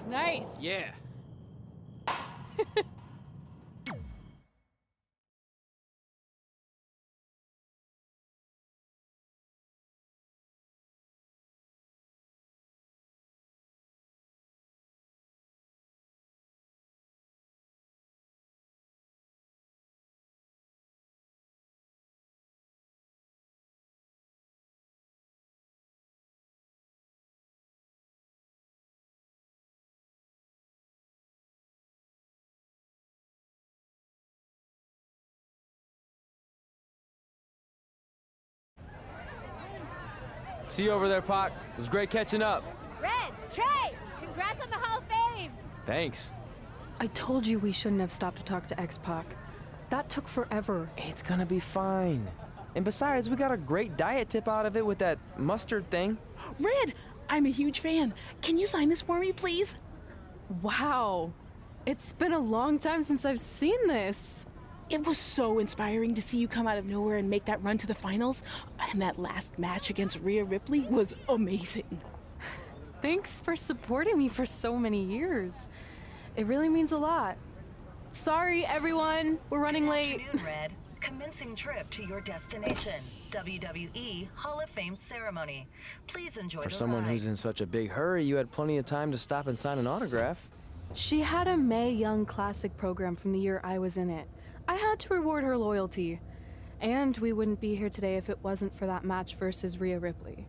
Nice. Yeah. See you over there, Pac. It was great catching up. Red, Trey, congrats on the Hall of Fame. Thanks. I told you we shouldn't have stopped to talk to X-Pac. That took forever. It's gonna be fine. And besides, we got a great diet tip out of it with that mustard thing. Red, I'm a huge fan. Can you sign this for me, please? Wow. It's been a long time since I've seen this. It was so inspiring to see you come out of nowhere and make that run to the finals. And that last match against Rhea Ripley was amazing. Thanks for supporting me for so many years. It really means a lot. Sorry, everyone. We're running late. Good afternoon, Red. Commencing trip to your destination. WWE Hall of Fame ceremony. Please enjoy For the someone ride. who's in such a big hurry, you had plenty of time to stop and sign an autograph. She had a Mae Young Classic program from the year I was in it. I had to reward her loyalty. And we wouldn't be here today if it wasn't for that match versus Rhea Ripley.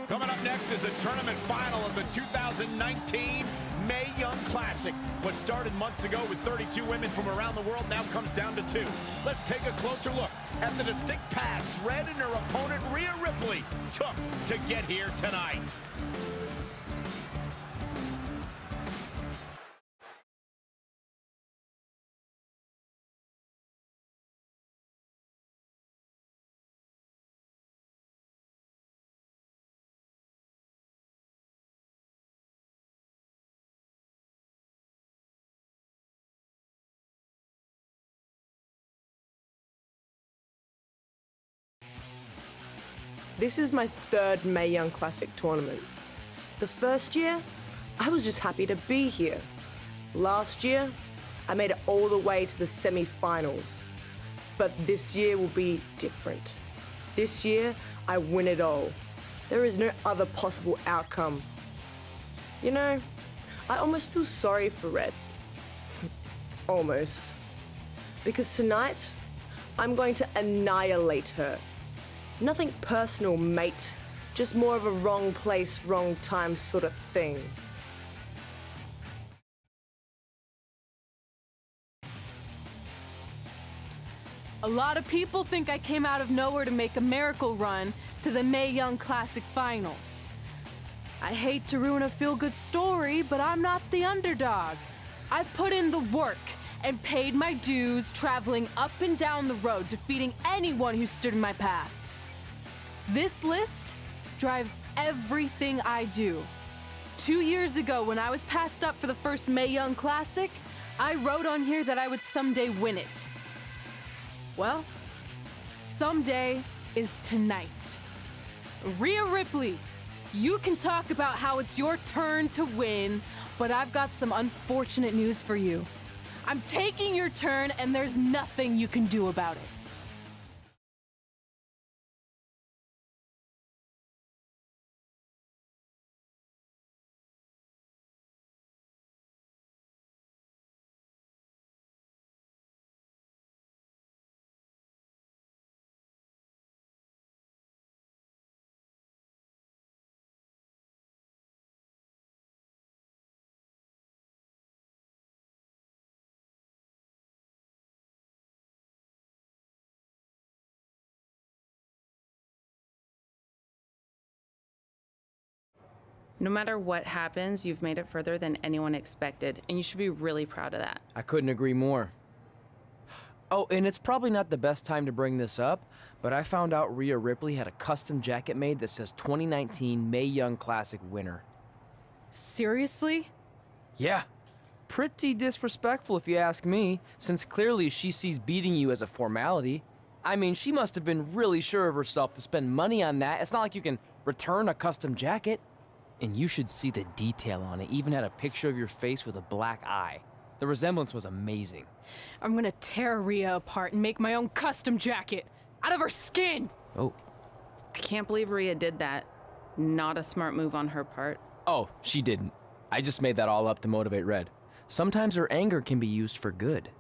Coming up next is the tournament final of the 2019 Mae Young Classic. What started months ago with 32 women from around the world now comes down to 2. Let's take a closer look at the distinct paths Red and her opponent Rhea Ripley took to get here tonight. This is my third Mae Young Classic tournament. The first year, I was just happy to be here. Last year, I made it all the way to the semi-finals. But this year will be different. This year, I win it all. There is no other possible outcome. You know, I almost feel sorry for Red. Almost. Because tonight, I'm going to annihilate her. Nothing personal, mate. Just more of a wrong place, wrong time sort of thing. A lot of people think I came out of nowhere to make a miracle run to the Mae Young Classic Finals. I hate to ruin a feel-good story, but I'm not the underdog. I've put in the work and paid my dues traveling up and down the road, defeating anyone who stood in my path. This list drives everything I do. 2 years ago, when I was passed up for the first Mae Young Classic, I wrote on here that I would someday win it. Well, someday is tonight. Rhea Ripley, you can talk about how it's your turn to win, but I've got some unfortunate news for you. I'm taking your turn, and there's nothing you can do about it. No matter what happens, you've made it further than anyone expected, and you should be really proud of that. I couldn't agree more. Oh, and it's probably not the best time to bring this up, but I found out Rhea Ripley had a custom jacket made that says 2019 Mae Young Classic winner. Seriously? Yeah. Pretty disrespectful if you ask me, since clearly she sees beating you as a formality. I mean, she must have been really sure of herself to spend money on that. It's not like you can return a custom jacket. And you should see the detail on it. Even had a picture of your face with a black eye. The resemblance was amazing. I'm gonna tear Rhea apart and make my own custom jacket out of her skin! Oh. I can't believe Rhea did that. Not a smart move on her part. Oh, she didn't. I just made that all up to motivate Red. Sometimes her anger can be used for good.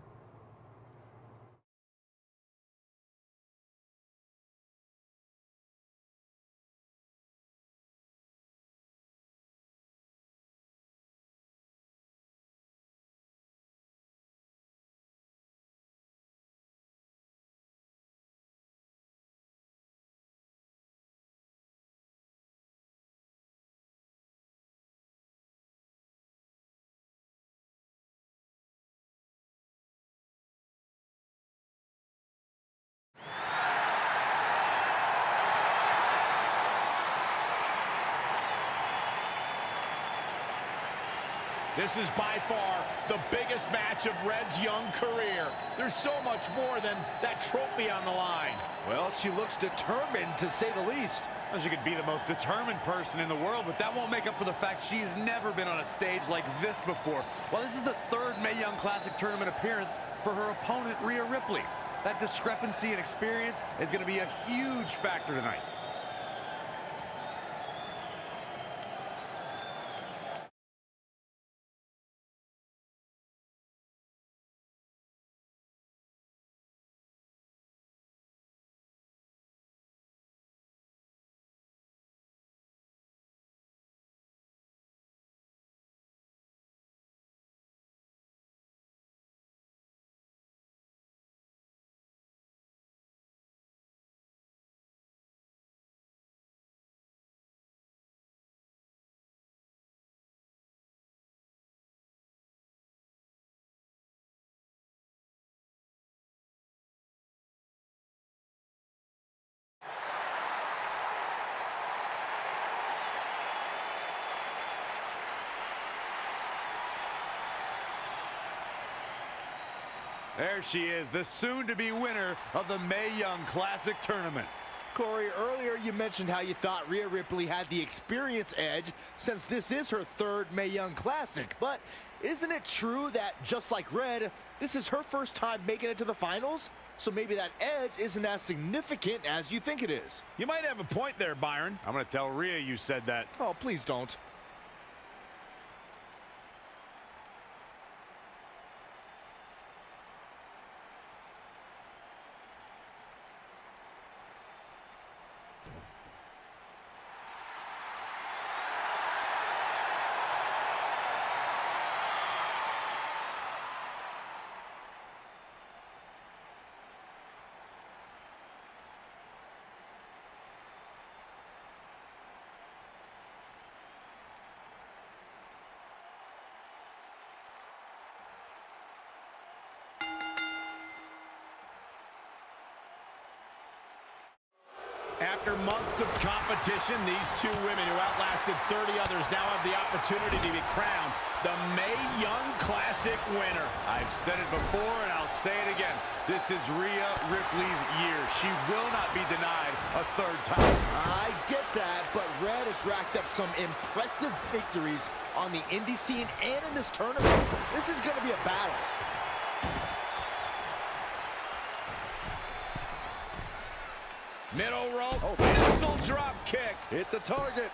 This is by far the biggest match of Red's young career. There's so much more than that trophy on the line. Well, she looks determined, to say the least. Well, she could be the most determined person in the world, but that won't make up for the fact she has never been on a stage like this before. Well, this is the third Mae Young Classic tournament appearance for her opponent, Rhea Ripley. That discrepancy in experience is going to be a huge factor tonight. There she is, the soon-to-be winner of the Mae Young Classic tournament. Corey, earlier you mentioned how you thought Rhea Ripley had the experience edge since this is her third Mae Young Classic. But isn't it true that, just like Red, this is her first time making it to the finals? So maybe that edge isn't as significant as you think it is. You might have a point there, Byron. I'm going to tell Rhea you said that. Oh, please don't. After months of competition, these two women who outlasted 30 others now have the opportunity to be crowned the Mae Young Classic winner. I've said it before and I'll say it again. This is Rhea Ripley's year. She will not be denied a third time. I get that, but Red has racked up some impressive victories on the indie scene and in this tournament. This is going to be a battle. Middle rope, missile drop kick. Hit the target.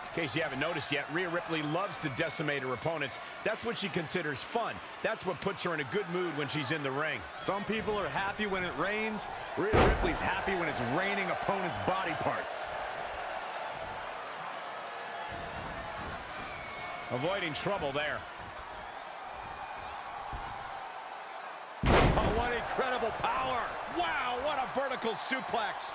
In case you haven't noticed yet, Rhea Ripley loves to decimate her opponents. That's what she considers fun. That's what puts her in a good mood when she's in the ring. Some people are happy when it rains. Rhea Ripley's happy when it's raining opponents' body parts. Avoiding trouble there. Oh, what incredible power! Wow, what a vertical suplex.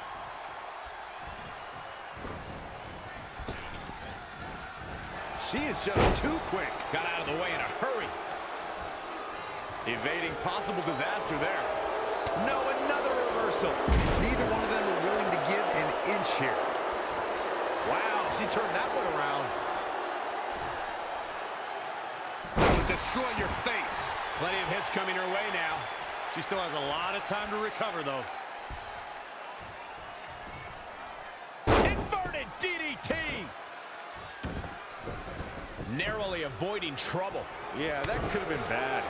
She is just too quick. Got out of the way in a hurry. Evading possible disaster there. No, another reversal. Neither one of them are willing to give an inch here. Wow, she turned that one around. Destroy your face. Plenty of hits coming her way now. She still has a lot of time to recover, though. Inverted DDT. Narrowly avoiding trouble. Yeah, that could have been bad.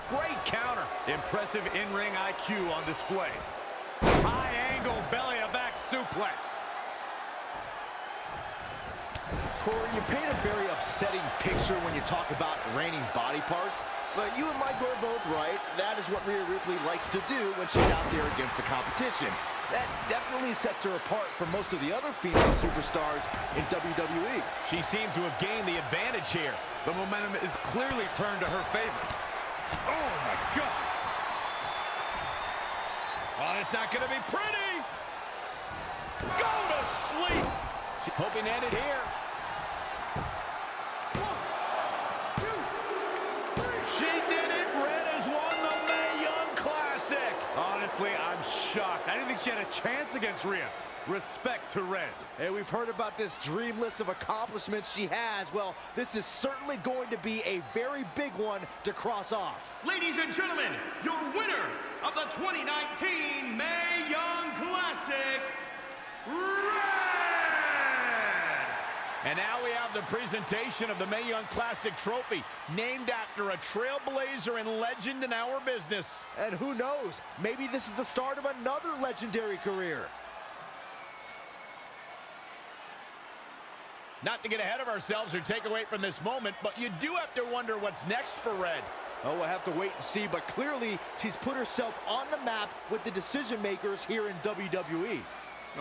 Great counter. Impressive in-ring IQ on display. High angle belly-to-back suplex. Corey, you paint a very upsetting picture when you talk about reigning body parts, but you and Mike are both right. That is what Rhea Ripley likes to do when she's out there against the competition. That definitely sets her apart from most of the other female superstars in WWE. She seems to have gained the advantage here. The momentum is clearly turned to her favor. Oh, my God. Oh, it's not going to be pretty. Go to sleep. She's hoping to end it here. She did it. Red has won the Mae Young Classic. Honestly, I'm shocked. I didn't think she had a chance against Rhea. Respect to Red. Hey, we've heard about this dream list of accomplishments she has. Well, this is certainly going to be a very big one to cross off. Ladies and gentlemen, your winner of the 2019 Mae Young Classic, Red! And now we have the presentation of the Mae Young Classic trophy, named after a trailblazer and legend in our business. And who knows, maybe this is the start of another legendary career. Not to get ahead of ourselves or take away from this moment, but you do have to wonder what's next for Red. Oh, we'll have to wait and see, but clearly she's put herself on the map with the decision makers here in WWE.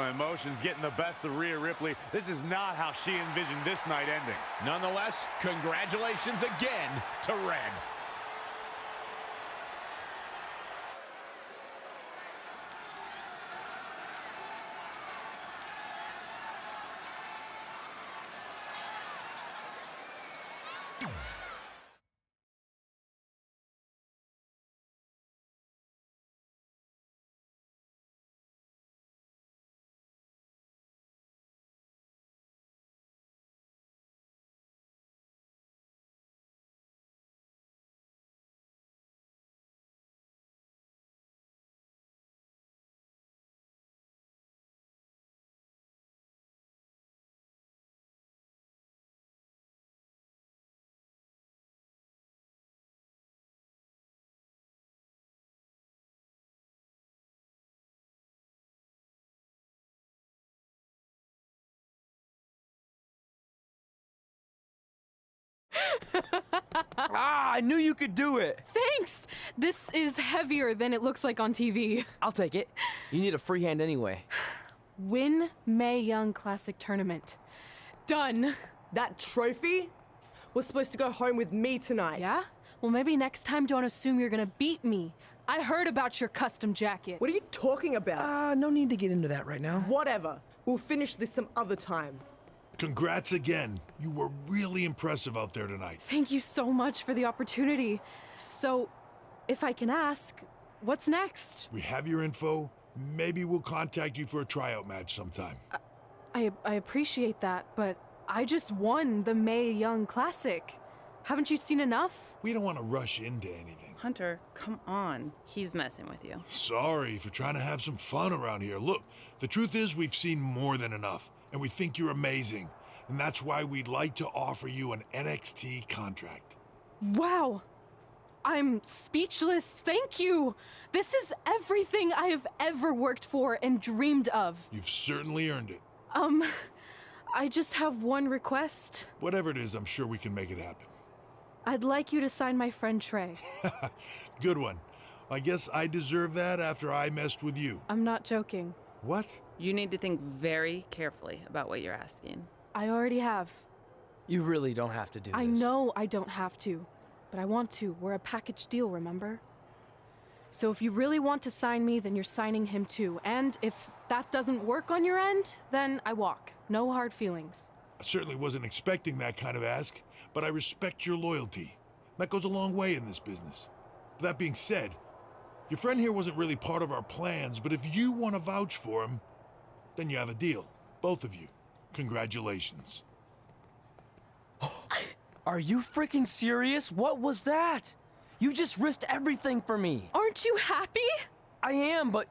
Emotions getting the best of Rhea Ripley. This is not how she envisioned this night ending. Nonetheless, congratulations again to Red. I knew you could do it. Thanks! This is heavier than it looks like on TV. I'll take it. You need a free hand anyway. Win Mae Young Classic Tournament. Done. That trophy was supposed to go home with me tonight. Yeah? Well, maybe next time don't assume you're gonna beat me. I heard about your custom jacket. What are you talking about? No need to get into that right now. Whatever. We'll finish this some other time. Congrats again. You were really impressive out there tonight. Thank you so much for the opportunity. So, if I can ask, what's next? We have your info. Maybe we'll contact you for a tryout match sometime. I appreciate that, but I just won the Mae Young Classic. Haven't you seen enough? We don't want to rush into anything. Hunter, come on. He's messing with you. Sorry for trying to have some fun around here. Look, the truth is we've seen more than enough, and we think you're amazing. And that's why we'd like to offer you an NXT contract. Wow! I'm speechless. Thank you! This is everything I have ever worked for and dreamed of. You've certainly earned it. I just have one request. Whatever it is, I'm sure we can make it happen. I'd like you to sign my friend Trey. Good one. I guess I deserve that after I messed with you. I'm not joking. What? You need to think very carefully about what you're asking. I already have. You really don't have to do this. I know I don't have to, but I want to. We're a package deal, remember? So if you really want to sign me, then you're signing him too. And if that doesn't work on your end, then I walk. No hard feelings. I certainly wasn't expecting that kind of ask, but I respect your loyalty. That goes a long way in this business. That being said, your friend here wasn't really part of our plans, but if you want to vouch for him, then you have a deal. Both of you. Congratulations. Are you freaking serious? What was that? You just risked everything for me. Aren't you happy? I am, but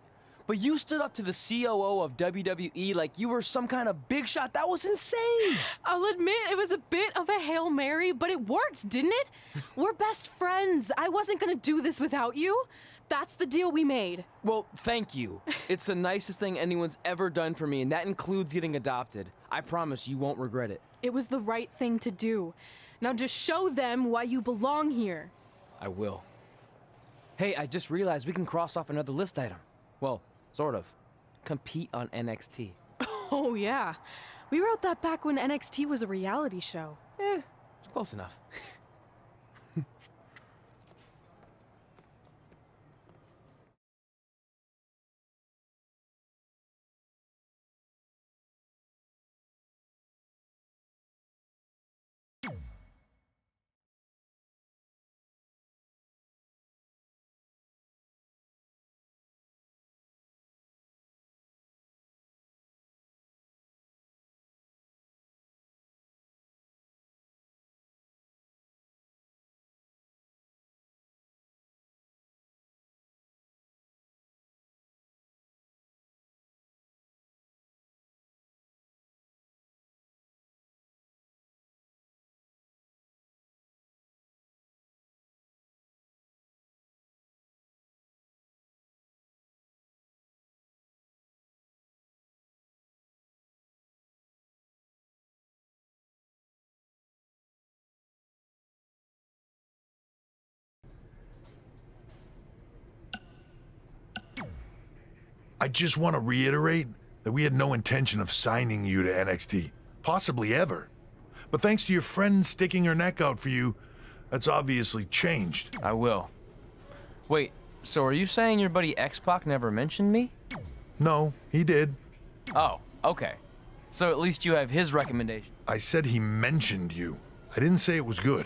you stood up to the COO of WWE like you were some kind of big shot. That was insane. I'll admit it was a bit of a Hail Mary, but it worked, didn't it? We're best friends. I wasn't gonna do this without you. That's the deal we made. Well, thank you. It's the nicest thing anyone's ever done for me, and that includes getting adopted. I promise you won't regret it. It was the right thing to do. Now just show them why you belong here. I will. Hey, I just realized we can cross off another list item. Well, sort of. Compete on NXT. Oh, yeah. We wrote that back when NXT was a reality show. It's close enough. I just want to reiterate that we had no intention of signing you to NXT, possibly ever. But thanks to your friend sticking her neck out for you, that's obviously changed. I will. Wait, so are you saying your buddy X-Pac never mentioned me? No, he did. Oh, okay. So at least you have his recommendation. I said he mentioned you. I didn't say it was good.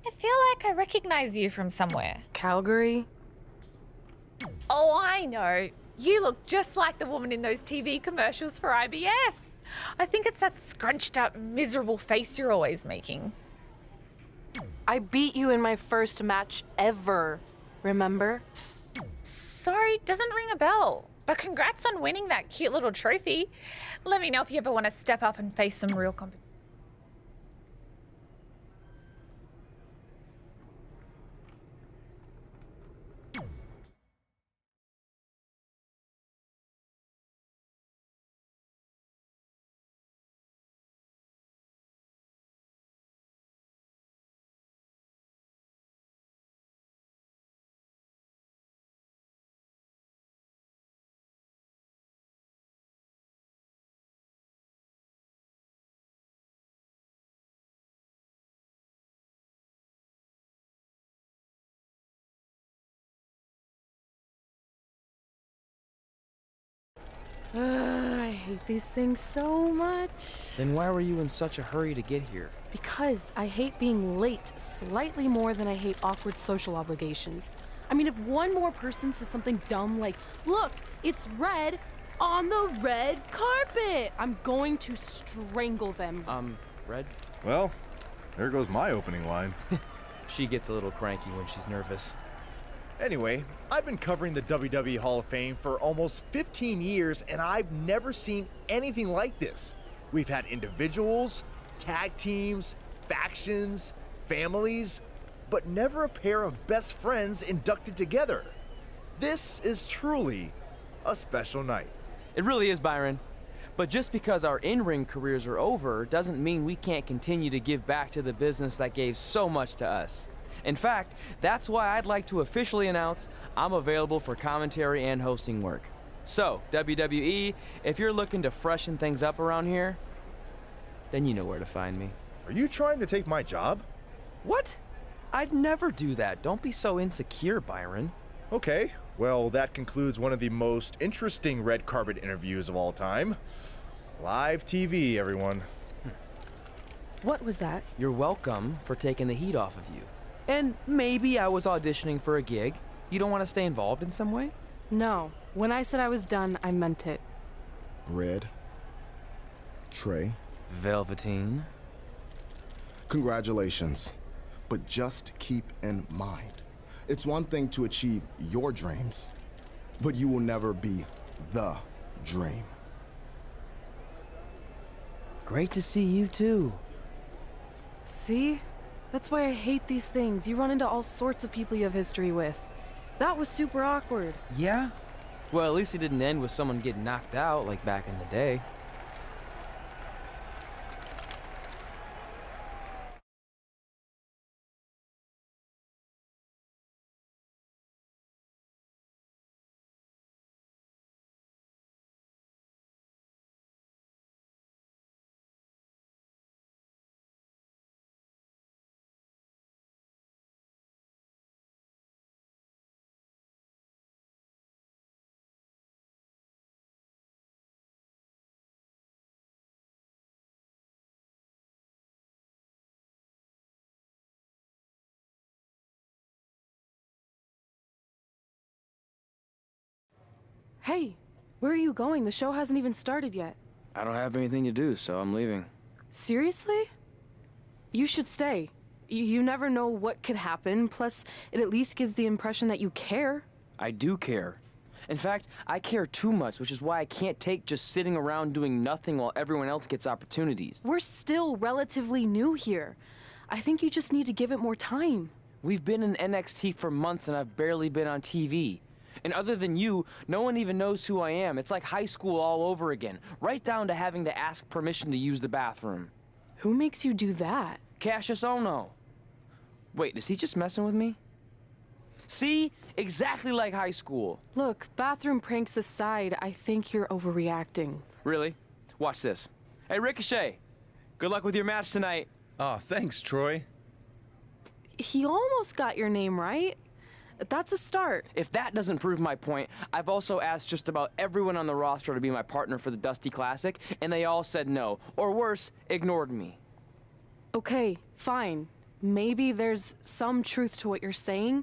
I feel like I recognize you from somewhere. Calgary? Oh, I know. You look just like the woman in those TV commercials for IBS. I think it's that scrunched up, miserable face you're always making. I beat you in my first match ever, remember? Sorry, doesn't ring a bell. But congrats on winning that cute little trophy. Let me know if you ever want to step up and face some real competition. I hate these things so much. Then why were you in such a hurry to get here? Because I hate being late slightly more than I hate awkward social obligations. I mean, if one more person says something dumb like, look, it's red on the red carpet, I'm going to strangle them. Red? Well, there goes my opening line. She gets a little cranky when she's nervous. Anyway, I've been covering the WWE Hall of Fame for almost 15 years, and I've never seen anything like this. We've had individuals, tag teams, factions, families, but never a pair of best friends inducted together. This is truly a special night. It really is, Byron. But just because our in-ring careers are over doesn't mean we can't continue to give back to the business that gave so much to us. In fact, that's why I'd like to officially announce I'm available for commentary and hosting work. So, WWE, if you're looking to freshen things up around here, then you know where to find me. Are you trying to take my job? What? I'd never do that. Don't be so insecure, Byron. Okay, well, that concludes one of the most interesting red carpet interviews of all time. Live TV, everyone. What was that? You're welcome for taking the heat off of you. And maybe I was auditioning for a gig. You don't want to stay involved in some way? No. When I said I was done, I meant it. Red. Trey. Velveteen. Congratulations. But just keep in mind, it's one thing to achieve your dreams, but you will never be the dream. Great to see you too. See? That's why I hate these things. You run into all sorts of people you have history with. That was super awkward. Yeah? Well, at least it didn't end with someone getting knocked out like back in the day. Hey, where are you going? The show hasn't even started yet. I don't have anything to do, so I'm leaving. Seriously? You should stay. You never know what could happen, plus it at least gives the impression that you care. I do care. In fact, I care too much, which is why I can't take just sitting around doing nothing while everyone else gets opportunities. We're still relatively new here. I think you just need to give it more time. We've been in NXT for months and I've barely been on TV. And other than you, no one even knows who I am. It's like high school all over again, right down to having to ask permission to use the bathroom. Who makes you do that? Cassius Ohno. Wait, is he just messing with me? See? Exactly like high school. Look, bathroom pranks aside, I think you're overreacting. Really? Watch this. Hey, Ricochet. Good luck with your match tonight. Aw, thanks, Troy. He almost got your name right. That's a start. If that doesn't prove my point, I've also asked just about everyone on the roster to be my partner for the Dusty Classic, and they all said no. Or worse, ignored me. Okay, fine. Maybe there's some truth to what you're saying,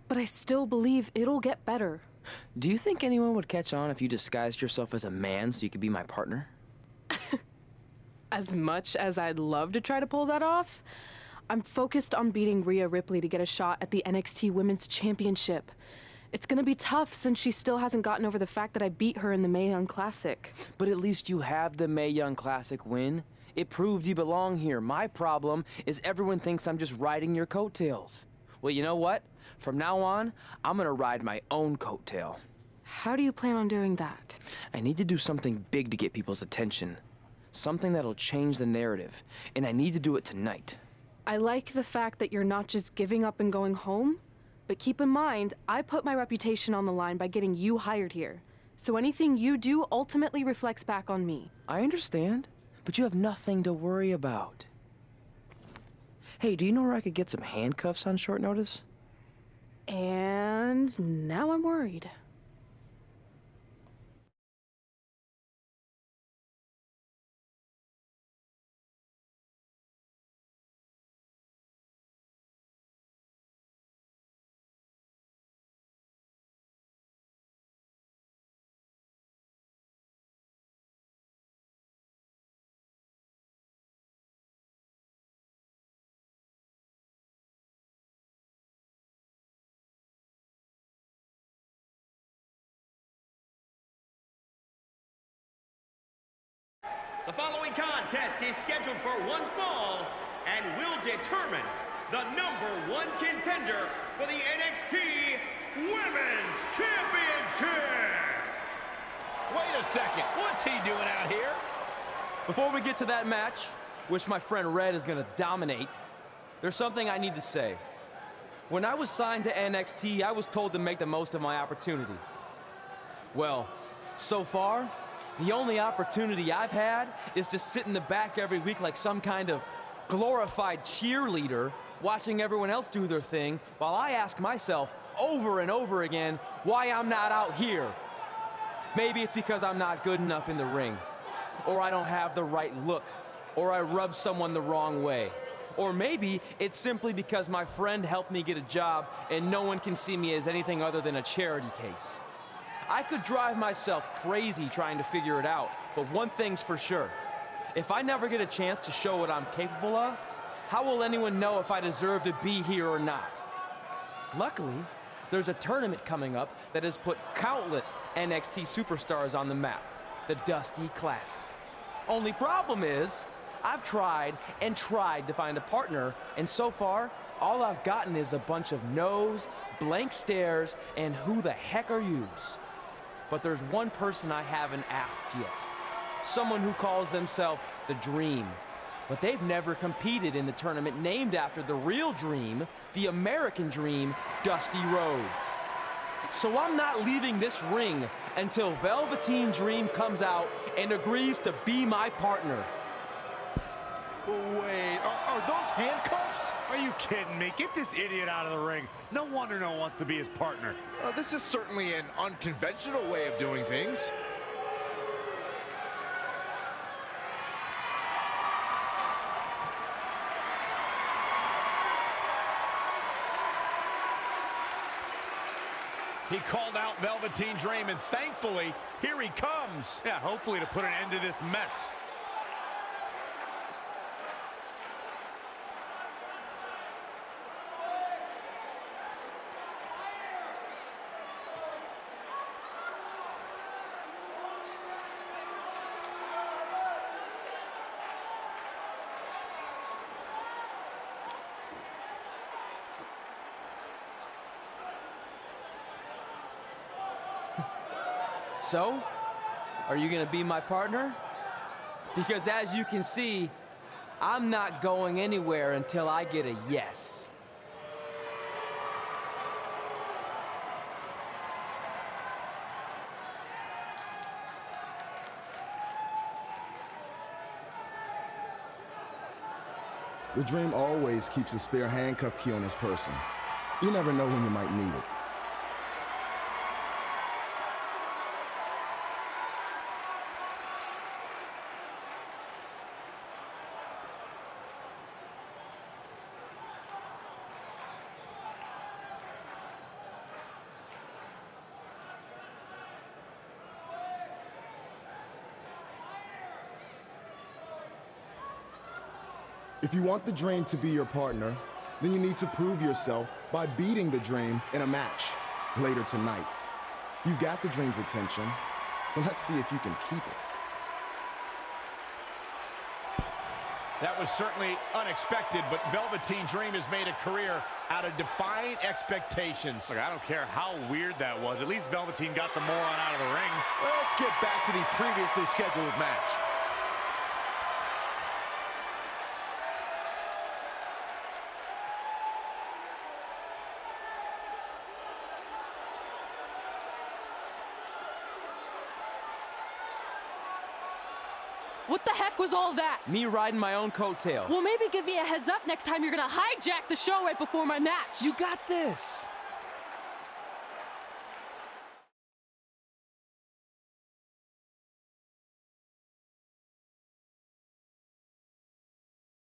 but I still believe it'll get better. Do you think anyone would catch on if you disguised yourself as a man so you could be my partner? As much as I'd love to try to pull that off, I'm focused on beating Rhea Ripley to get a shot at the NXT Women's Championship. It's gonna be tough since she still hasn't gotten over the fact that I beat her in the Mae Young Classic. But at least you have the Mae Young Classic win. It proved you belong here. My problem is everyone thinks I'm just riding your coattails. Well, you know what? From now on, I'm gonna ride my own coattail. How do you plan on doing that? I need to do something big to get people's attention. Something that'll change the narrative. And I need to do it tonight. I like the fact that you're not just giving up and going home, but keep in mind, I put my reputation on the line by getting you hired here. So anything you do ultimately reflects back on me. I understand, but you have nothing to worry about. Hey, do you know where I could get some handcuffs on short notice? And now I'm worried. The following contest is scheduled for one fall and will determine the #1 contender for the NXT Women's Championship. Wait a second, what's he doing out here? Before we get to that match, which my friend Red is gonna dominate, there's something I need to say. When I was signed to NXT, I was told to make the most of my opportunity. Well, so far, the only opportunity I've had is to sit in the back every week like some kind of glorified cheerleader, watching everyone else do their thing, while I ask myself over and over again why I'm not out here. Maybe it's because I'm not good enough in the ring, or I don't have the right look, or I rub someone the wrong way. Or maybe it's simply because my friend helped me get a job and no one can see me as anything other than a charity case. I could drive myself crazy trying to figure it out, but one thing's for sure. If I never get a chance to show what I'm capable of, how will anyone know if I deserve to be here or not? Luckily, there's a tournament coming up that has put countless NXT superstars on the map, the Dusty Classic. Only problem is, I've tried and tried to find a partner, and so far, all I've gotten is a bunch of no's, blank stares, and who the heck are yous? But there's one person I haven't asked yet. Someone who calls themselves the Dream. But they've never competed in the tournament named after the real Dream, the American Dream, Dusty Rhodes. So I'm not leaving this ring until Velveteen Dream comes out and agrees to be my partner. Wait, are those handcuffs? Are you kidding me? Get this idiot out of the ring. No wonder no one wants to be his partner. This is certainly an unconventional way of doing things. He called out Velveteen Dream, and thankfully, here he comes. Yeah, hopefully to put an end to this mess. So, are you gonna be my partner? Because as you can see, I'm not going anywhere until I get a yes. The Dream always keeps a spare handcuff key on his person. You never know when you might need it. If you want the Dream to be your partner, then you need to prove yourself by beating the Dream in a match later tonight. You've got the Dream's attention, but let's see if you can keep it. That was certainly unexpected, but Velveteen Dream has made a career out of defying expectations. Look, I don't care how weird that was. At least Velveteen got the moron out of the ring. Let's get back to the previously scheduled match. What the heck was all that? Me riding my own coattail. Well, maybe give me a heads up next time you're gonna hijack the show right before my match. You got this.